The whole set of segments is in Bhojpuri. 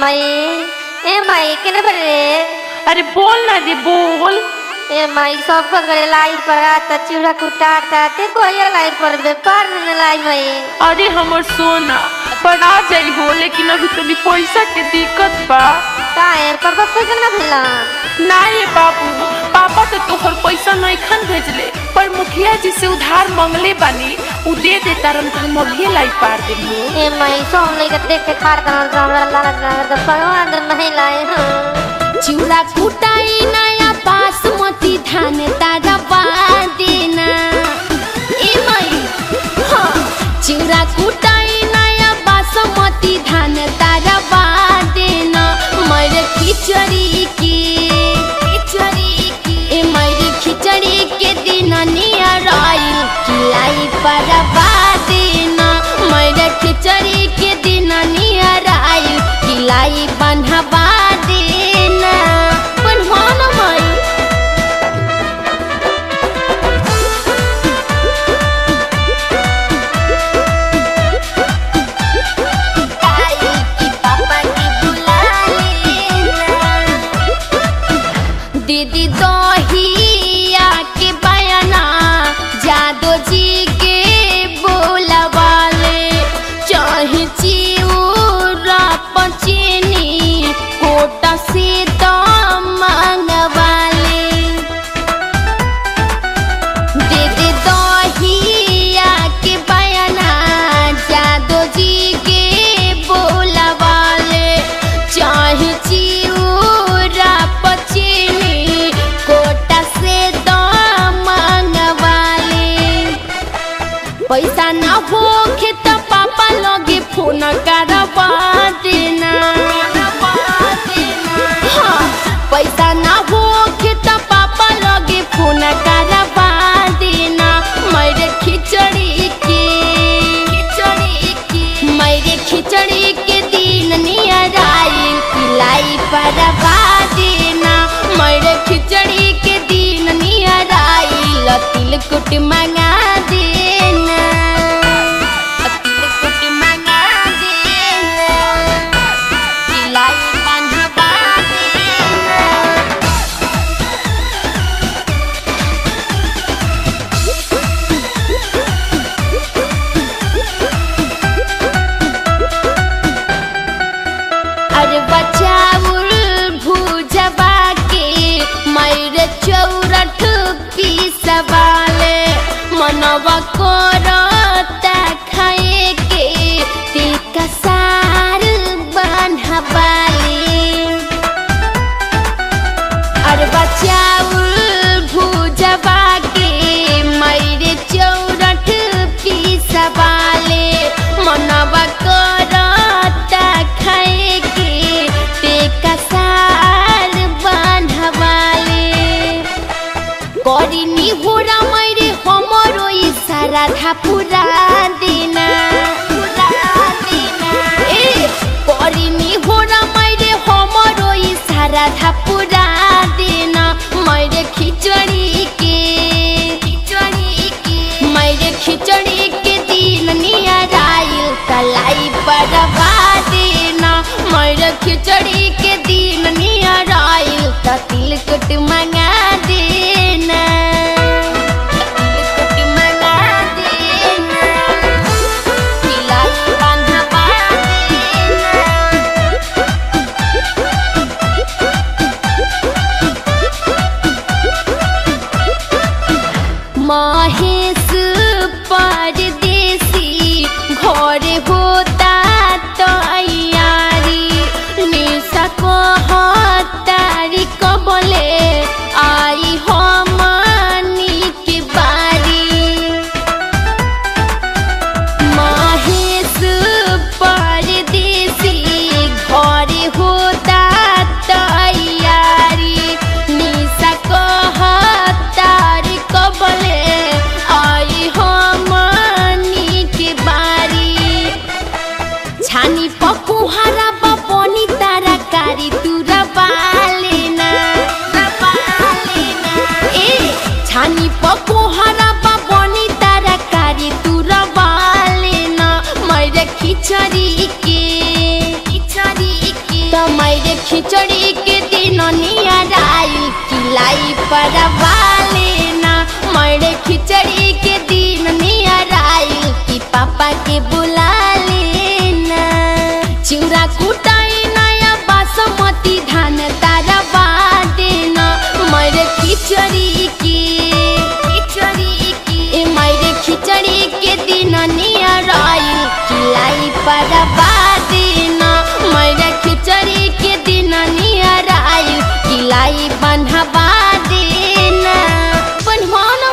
माई ए माई केने बरे। अरे बोल ना रे बोल। ए माई सब को करे लाइट पर आता चिड़ा कुटाता ते कोई लाइट पर बे पर न लाई माई। अरे हमर सोना पढ़ा जाई हो लेकिन अभी तनी पैसा के दिक्कत बा। काहे पापा पैसा ना भेला। नहीं बाबू पापा तो तोहर पैसा नहीं खन भेजले पर मुखिया जी से उधार मांगले बानी उ दे दे तारन त हम अभी लाई पार देबो। ए माई सोम ले के देख के खार दा हमरा लालच ना तो भगवान अंदर नहीं लाए हो। चिड़ा कुटाई नया बासमती धान ताजा बादेना। ए माई हां चिड़ा कुटाई नया बासमती धान ताजा बादेना। मेरे खिचड़ी की ए मेरे खिचड़ी के दिन नियर आइल खिलाई पर बादेना। मेरे खिचड़ी के दिन नियर आइल खिलाई बन्हवा देना। बनवाना माई दीदी दहिया के बयाना जादो जी के बोलवाले चाहे चिउरा पचीनी कोटा से तो मांगवाले। दीदी दहिया के बयाना जादो जी के बोलवाले चाहे चिउरा पचीनी कोटा से तो मांगवाले। पैसा ना होखे तो पापा लगे फोन करवा देना। हाँ पैसा ना होखे तो पापा लगे फोन करवा देना। मेरे खिचड़ी के दिन नियर आइल खिलाई परवा देना। मेरे खिचड़ी के दिन नियर आइल तिलकुट मंगा देना। तिलकुट मंगा देना खिलाई बन्हवा देना। अरे बचाउल भुजबा के मेरे चौरठ पीसवाले मनवा करता खाए के तिलका सार बन्हवाले। अरे बचाउल भुजबा के मेरे चौरठ पीसवाले मनवा करता खाए के तिलका सार बन्हवाले। करिनी होरा मेरे हमरो इशारा था पूरा देना। ए करिनी होरा मेरे हमरो इशारा था पूरा देना। मेरे खिचड़ी के दिन नियर आइल कलाई परवा देना। मेरे खिचड़ी के दिन नियर आइल त तिलकुट मंगा देना। तिलकुट मंगा देना खिलाई बन्हवा देना। महेश परदेसी घर होता तैयारी निशा को हतारी कबले आई हमनी के बारी। महेश परदेसी घर होता तैयारी निशा को हतारी कबले आई हमनी के बारी। छानी पकुहारा बपनी तारा कारी तुरा बालेना। ए छानी पकुहारा बपनी तारा कारी तुरा बालेना। मेरे खिचड़ी के खिचड़ी के दिन नियराइल किलाई पर बालेना मेरे खिचड़ी के दिन नियराइल कि पापा के बुला लेना चिउरा कुटाई नया बासमती धान तारा बादेना मेरे खिचड़ी की मेरे खिचड़ी के दिन नियराइल किलाई पर बादेना मेरे खिचड़ी के दिन नियराइल किलाई बन्हवा देना बनवाना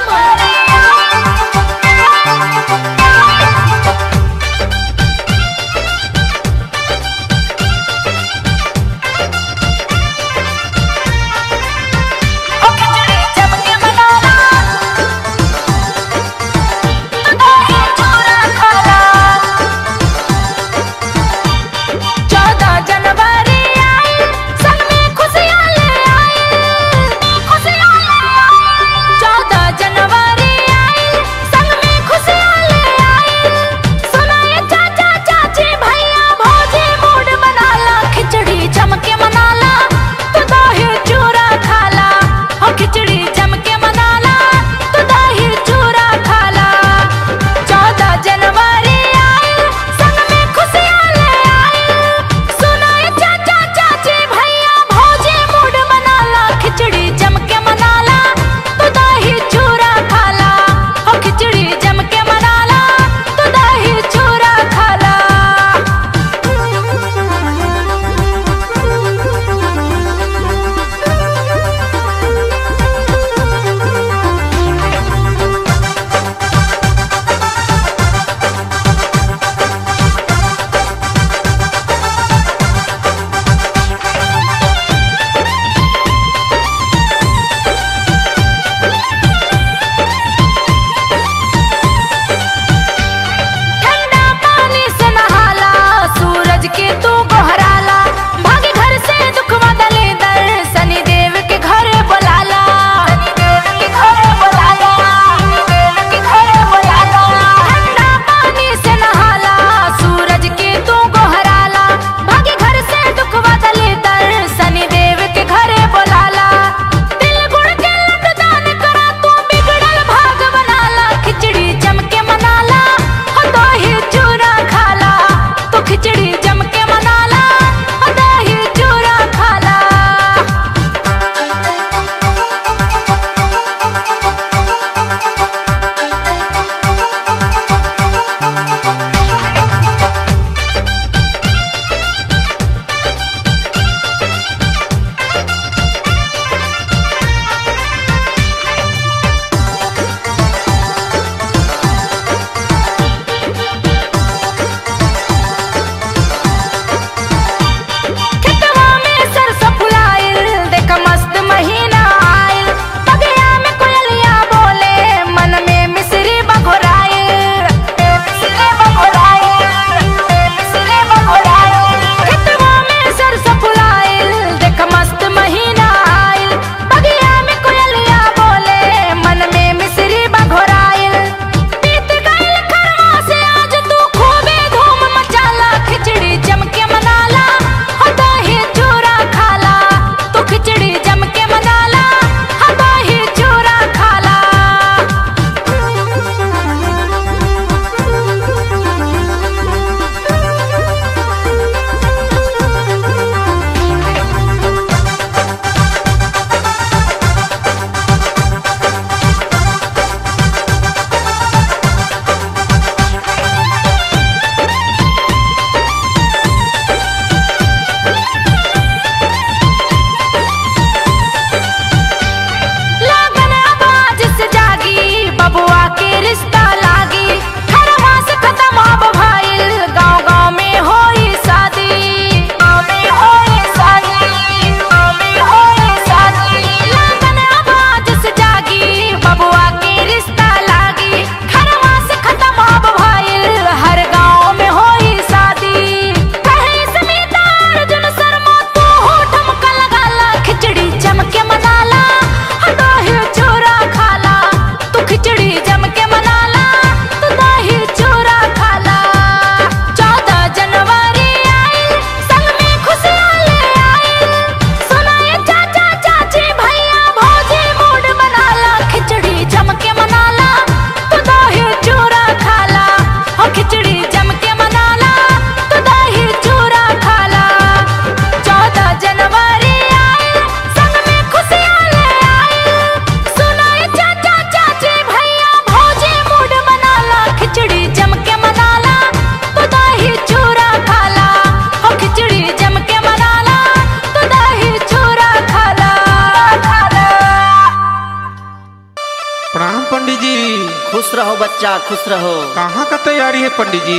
बच्चा खुश रहो। कहाँ का तैयारी है पंडित जी?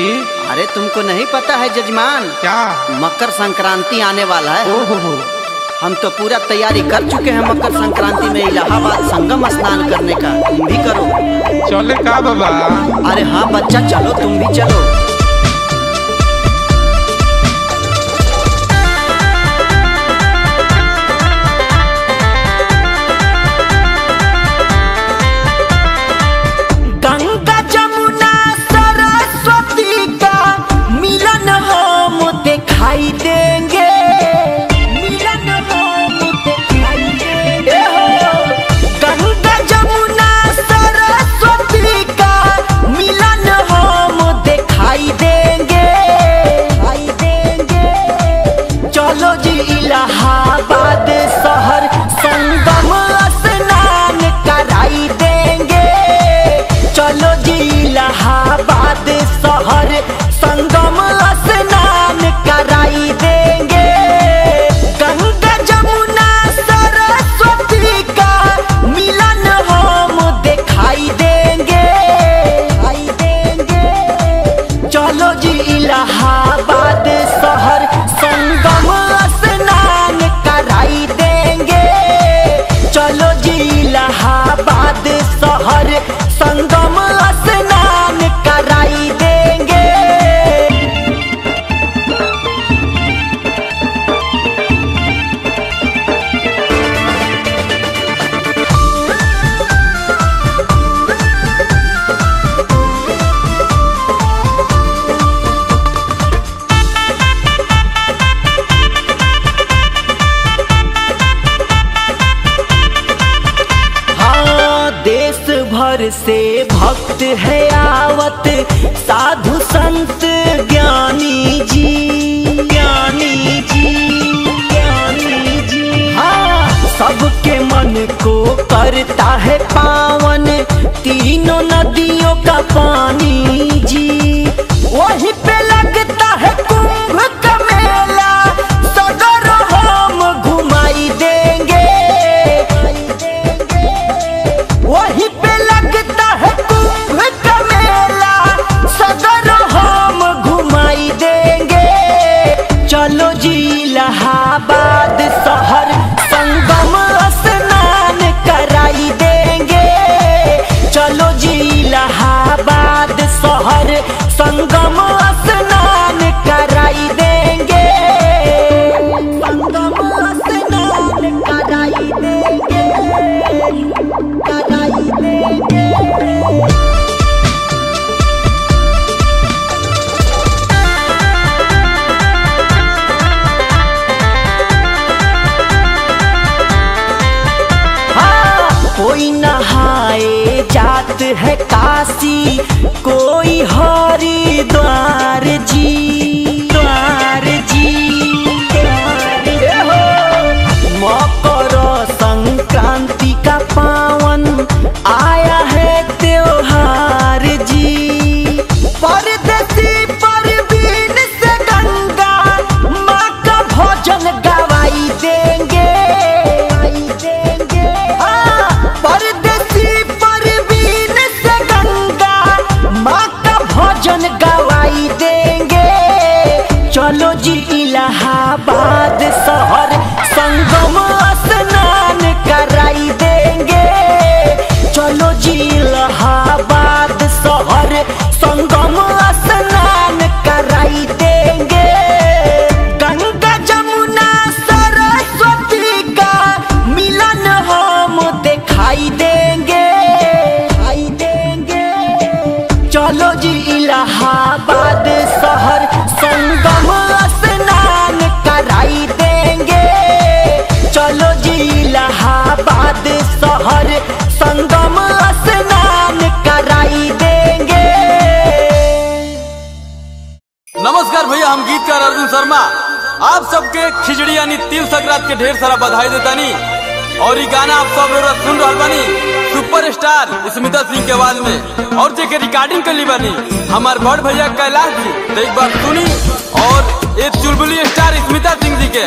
अरे तुमको नहीं पता है जजमान? क्या? मकर संक्रांति आने वाला है। ओहो, हम तो पूरा तैयारी कर चुके हैं मकर संक्रांति में इलाहाबाद संगम स्नान करने का। तुम भी करो। चले का बाबा? अरे हाँ बच्चा चलो, तुम भी चलो। गंगा जमुना सरस्वती का मिलन हम दिखाई देंगे, मिलन हम दिखाई देंगे। गंगा जमुना सरस्वती का मिलन हम दिखाई देंगे, दिखाई देंगे। चलो जी इलाहाबाद शहर संगम स्नान कराई देंगे। चलो जी इलाहाबाद शहर संगम स्नान कराई देंगे। गंगा जमुना सरस्वती का मिलन हम दिखाई देंगे, दिखाई देंगे। चलो जी इलाहाबाद शहर संगम स्नान कराई देंगे। चलो जी इलाहाबाद शहर संगम स्नान कराई देंगे। देश भर से भक्त है आवत, साधु संत ज्ञानी जी, ज्ञानी जी, ज्ञानी जी। हाँ सबके मन को करता है पावन तीनों नदियों का पानी जी। वहीं पे लगता है कुंभ का मेला, सगर हम घुमाई देंगे। वहीं पे लगता है कुंभ का मेला, सदर हम घुमाई देंगे। चलो जी इलाहाबाद शहर संगम स्नान कराई देंगे। चलो जी इलाहाबाद शहर संगम स्नान कराई देंगे, संगम स्नान कराई देंगे, कराई देंगे। कोई नहाए जात है काशी, कोई हरिद्वार जी, द्वार जी। मकर संक्रांति का पावन आया है त्योहार जी। परदेसी परवीन से गंगा माँ का भजन गवाई देंगे, परदेसी परवीन से गंगा माँ का भजन गवाई देंगे। चलो जी इलाहाबाद शहर संगम स्नान कराई देंगे। चलो जी इलाहाबाद शहर संगम स्नान कराई देंगे। गंगा जमुना सरस्वती का मिलन हम दिखाई देंगे, दिखाई देंगे। चलो जी इलाहाबाद शहर संगम स्नान कराई देंगे। चलो जी इलाहाबाद शहर संगम स्नान कराई देंगे। नमस्कार भैया, हम गीतकार अर्जुन शर्मा आप सबके खिचड़ी यानी तिल संक्रांति के ढेर सारा बधाई देतानी। और ये गाना आप सब लोग सुन रहा बानी सुपरस्टार स्मिता सिंह के आवाज में, और जेके रिकॉर्डिंग कर ली बानी हमार बड़ भैया कैलाश जी। तो एक बार सुनी और एक चुलबुली स्टार स्मिता सिंह जी के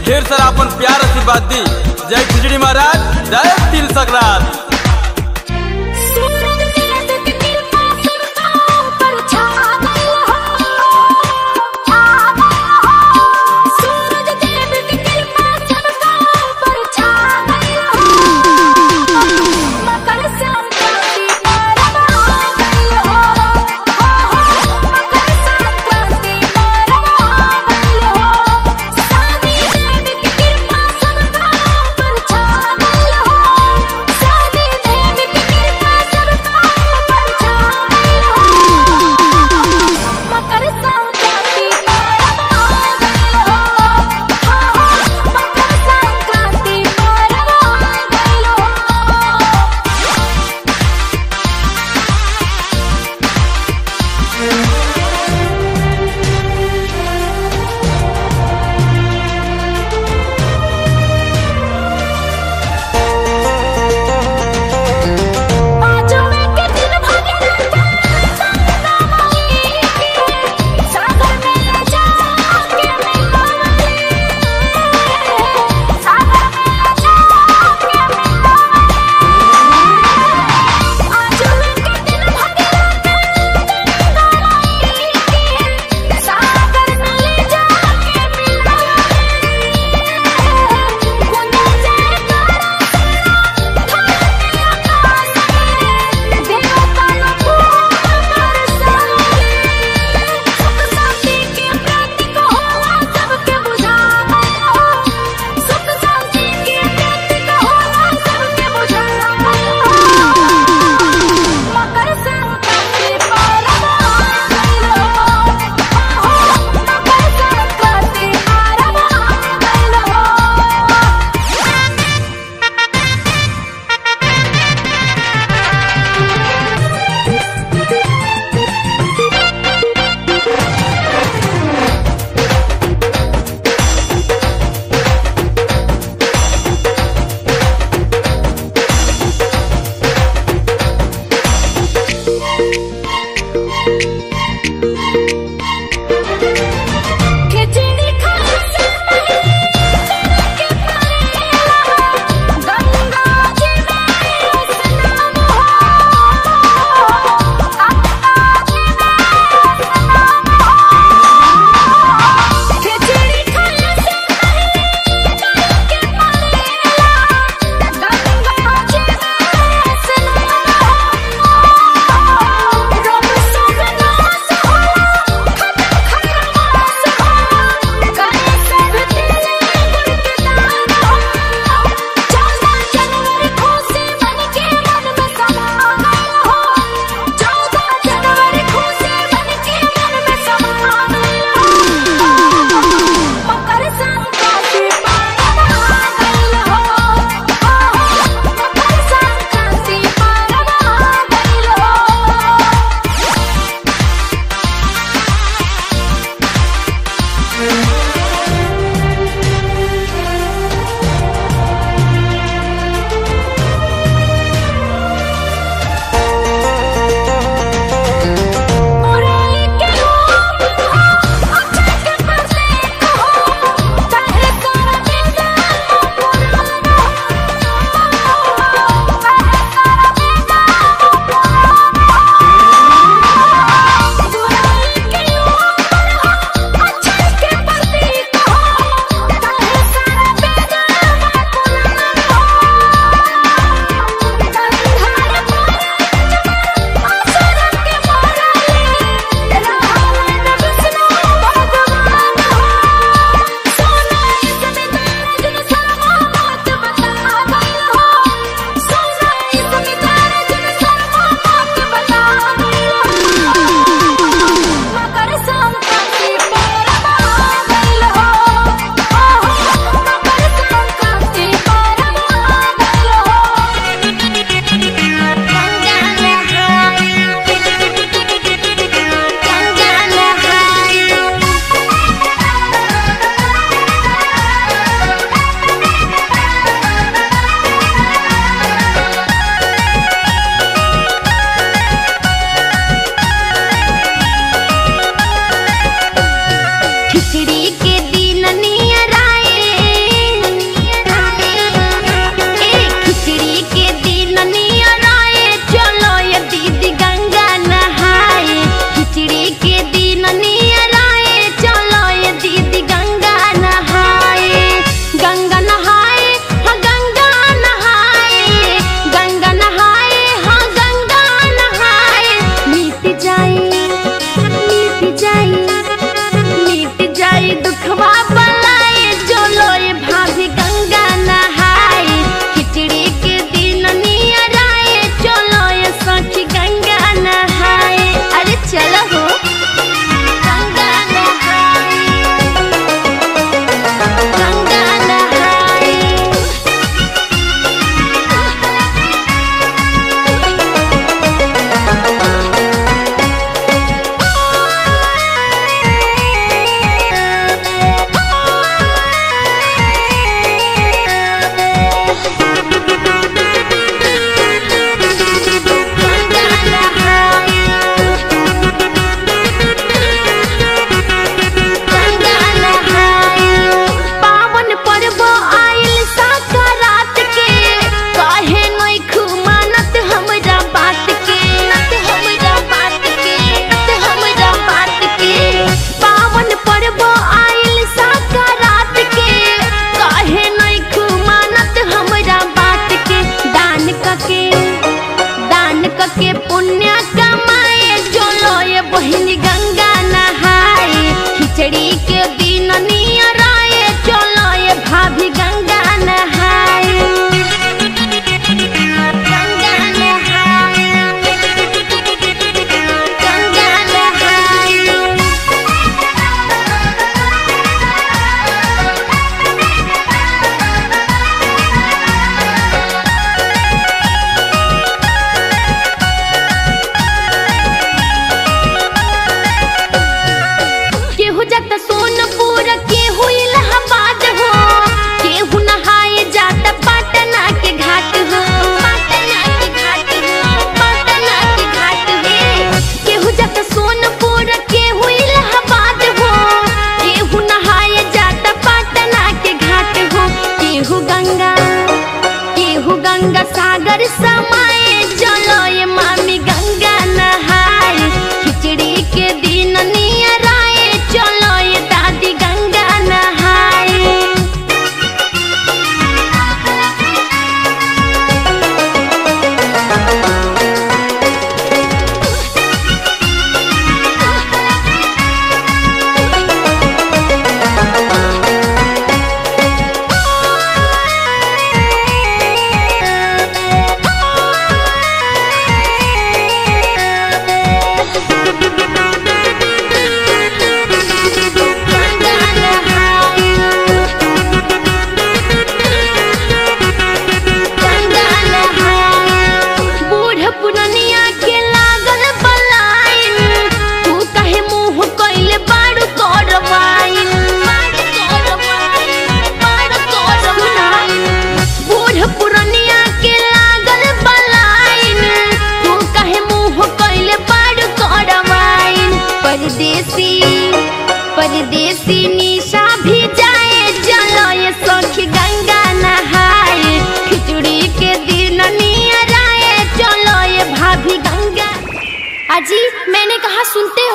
ढेर सारा अपन प्यार आशीर्वाद दी। जय खिचड़ी महाराज, जय तिल संक्रांति।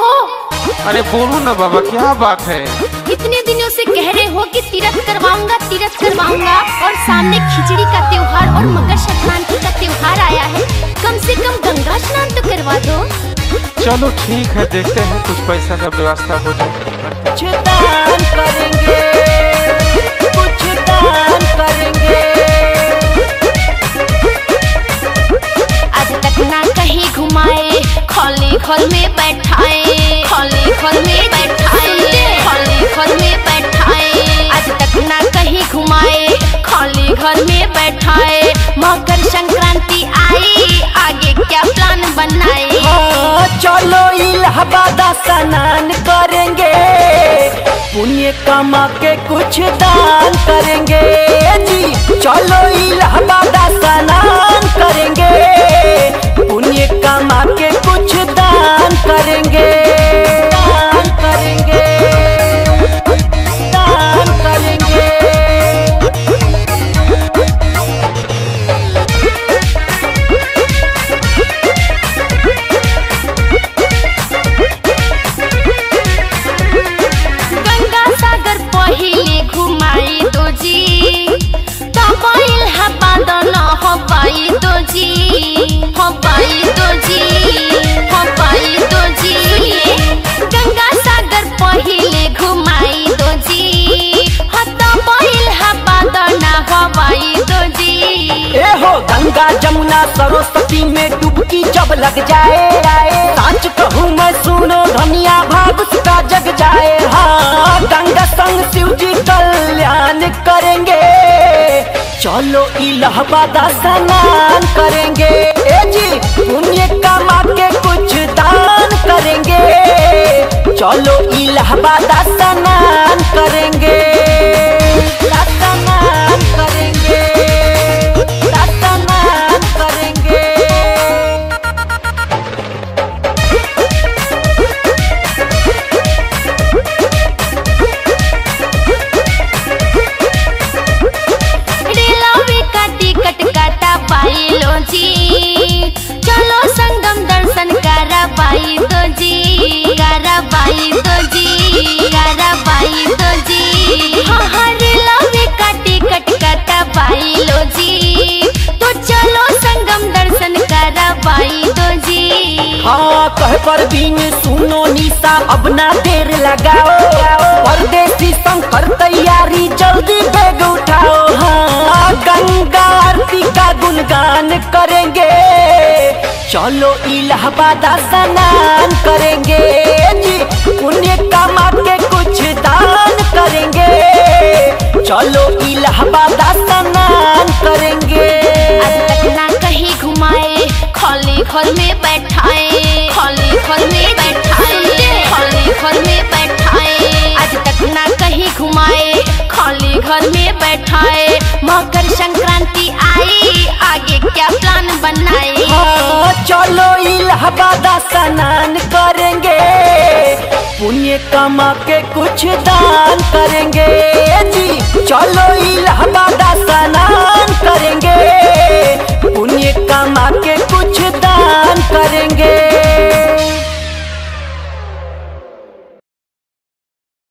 हो? अरे बोलो ना बाबा, क्या बात है? इतने दिनों से कह रहे हो कि तीर्थ करवाऊंगा और सामने खिचड़ी का त्योहार और मकर संक्रांति का त्योहार आया है, कम से कम गंगा स्नान तो करवा दो। चलो ठीक है, देखते हैं कुछ पैसा का व्यवस्था हो जाए। कुछ दान करेंगे, कुछ दान करेंगे। आज तक ना कहीं घुमाए, खोली खोल में बैठाए, खोली खोल में बैठाए, खोली खोल में बैठाए। आज तक ना कहीं घुमाए, खोली घर में बैठाए। मकर संक्रांति आई, आगे क्या प्लान बनाए? चलो इलाहाबाद स्नान करेंगे, पुण्य कमा के कुछ दान करेंगे जी। चलो इलाहाबाद स्नान करेंगे, पुण्य कमा के कुछ दान करेंगे, दान करेंगे, दान करेंगे। पहिले घुमाई दो जी, तब इलाहाबाद न हो पाई दो जी, हो पाई दो जी, हो पाई दो जी। गंगा सागर पहिले घुमाई दो जी, तब इलाहाबाद न हो पाई दो जी। ए हो गंगा जमुना सरस्वती में डुबकी जब लग जाए, सच कहूँ मैं सुनो धनिया भाग उसका जग जाए। हाँ गंगा संग शिव जी कल्याण करेंगे, चलो इलाहाबाद स्नान करेंगे ए जी। पुण्य कमा के कुछ दान करेंगे, चलो इलाहाबाद स्नान करेंगे, स्नान करेंगे, स्नान करेंगे। जी चलो संगम दर्शन कराबाई दो जी, कराबाई दो जी, कराबाई दो जी। हाँ रेलवे का टिकट कटाबाई लो जी, तो चलो संगम दर्शन कराबाई दो जी। हाँ कह पर बीन सुनो निशा, अब ना देर लगाओ, परदेसी शंकर तैयारी जल्दी बैग उठाओ। हाँ गंगा आरती का गुणगान करेंगे, चलो इलाहाबाद स्नान करेंगे जी। पुण्य कमा के कुछ दान करेंगे, चलो इलाहाबाद स्नान करेंगे। आज तक ना कहीं घुमाए, खोली खोल में बैठाए, खोली खोल में बैठाए, खोली खोल में बैठाए। आज तक ना कहीं घुमाए, खोली घर में बैठाए। मकर संक्रांति आई, आगे क्या प्लान बनाए? चलो इलाहाबाद स्नान करेंगे, पुण्य कमा के कुछ दान करेंगे जी। चलो इलाहाबाद स्नान करेंगे, पुण्य कमा के कुछ दान करेंगे।